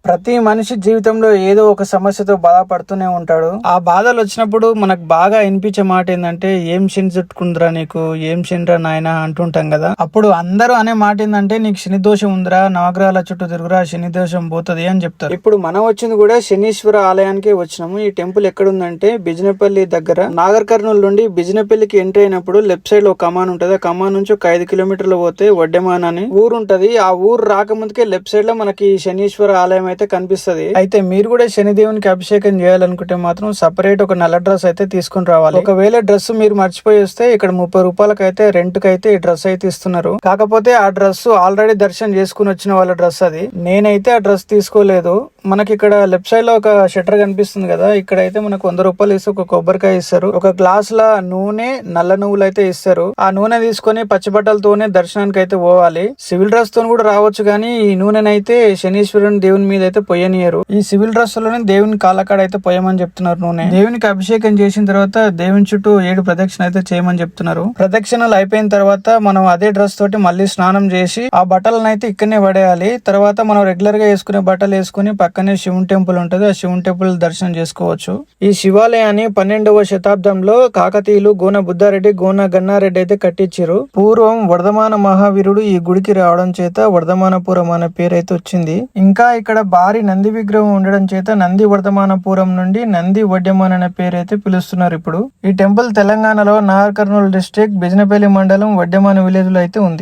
ప్రతి మనిషి జీవితంలో ఏదో ఒక సమస్యతో బాధపడుతూనే ఉంటాడు. ఆ బాధలు వచ్చినప్పుడు మనకు బాగా వినిపించే మాట ఏంటంటే, ఏం శని చుట్టుకుందిరా నీకు, ఏం శనిరా నాయనా అంటుంటాం కదా. అప్పుడు అందరూ అనే మాట ఏంటంటే, నీకు శని దోషం ఉందిరా, నవగ్రహాల చుట్టూ తిరుగురా, శని దోషం పోతుంది అని చెప్తారు. ఇప్పుడు మనం వచ్చింది కూడా శనీశ్వర ఆలయానికి వచ్చినాము. ఈ టెంపుల్ ఎక్కడ ఉందంటే బిజినపల్లి దగ్గర. నాగర్ కర్నూలు నుండి బిజినపల్లికి ఎంట్రీ అయినప్పుడు లెఫ్ట్ సైడ్ లో ఒక కమాన్ ఉంటది. ఆ కమాన్ నుంచి ఒక 5 కిలోమీటర్లు పోతే వడ్డెమాన్ అని ఊరు ఉంటది. ఆ ఊరు రాకముందుకే లెఫ్ట్ సైడ్ లో మనకి శనీశ్వర ఆలయం అయితే కనిపిస్తది. అయితే మీరు కూడా శనిదేవునికి అభిషేకం చేయాలనుకుంటే మాత్రం సపరేట్ ఒక నల్ల డ్రెస్ అయితే తీసుకుని రావాలి. ఒకవేళ డ్రెస్ మీరు మర్చిపోయి వస్తే ఇక్కడ 30 రూపాయలకి అయితే రెంట్ కి అయితే ఈ డ్రెస్ అయితే ఇస్తున్నారు. కాకపోతే ఆ డ్రెస్ ఆల్రెడీ దర్శనం చేసుకుని వచ్చిన వాళ్ళ డ్రెస్ అది. నేనైతే ఆ డ్రెస్ తీసుకోలేదు. మనకి ఇక్కడ లెఫ్ట్ సైడ్ లో ఒక షట్టర్ కనిపిస్తుంది కదా, ఇక్కడ అయితే మనకు 100 రూపాయలు ఇస్తే ఒక కొబ్బరికాయ ఇస్తారు. ఒక గ్లాస్ ల నూనె, నల్ల నువ్వులు అయితే ఇస్తారు. ఆ నూనె తీసుకొని పచ్చి బట్టలతోనే దర్శనానికి అయితే పోవాలి. సివిల్ డ్రెస్ తో కూడా రావచ్చు, కానీ ఈ నూనెనైతే శనీశ్వరుని దేవుని మీద అయితే పొయ్యనియరు. ఈ సివిల్ డ్రెస్ లోనే దేవుని కాళ్ళకాడ అయితే పొయ్యమని చెప్తున్నారు నూనె. దేవునికి అభిషేకం చేసిన తర్వాత దేవుని చుట్టూ 7 ప్రదక్షిణ అయితే చేయమని చెప్తున్నారు. ప్రదక్షిణలు అయిపోయిన తర్వాత మనం అదే డ్రెస్ తోటి మళ్ళీ స్నానం చేసి ఆ బట్టలను అయితే ఇక్కడనే పడేయాలి. తర్వాత మనం రెగ్యులర్ గా వేసుకునే బట్టలు వేసుకుని పక్కనే శివుని టెంపుల్ ఉంటది, ఆ శివుని టెంపుల్ దర్శనం చేసుకోవచ్చు. ఈ శివాలయాన్ని 12వ శతాబ్దంలో కాకతీయులు గోన బుద్ధారెడ్డి, గోన గన్నారెడ్డి అయితే కట్టించారు. పూర్వం వర్ధమాన మహావీరుడు ఈ గుడికి రావడం చేత వర్ధమానపురం అనే పేరు అయితే వచ్చింది. ఇంకా ఇక్కడ భారీ నంది విగ్రహం ఉండడం చేత నంది వర్ధమానపురం నుండి నంది వడ్డెమాన్ అనే పేరు అయితే పిలుస్తున్నారు. ఇప్పుడు ఈ టెంపుల్ తెలంగాణలో నాగర్ కర్నూలు డిస్ట్రిక్ట్ బిజినపల్లి మండలం వడ్డెమాన విలేజ్ లో అయితే ఉంది.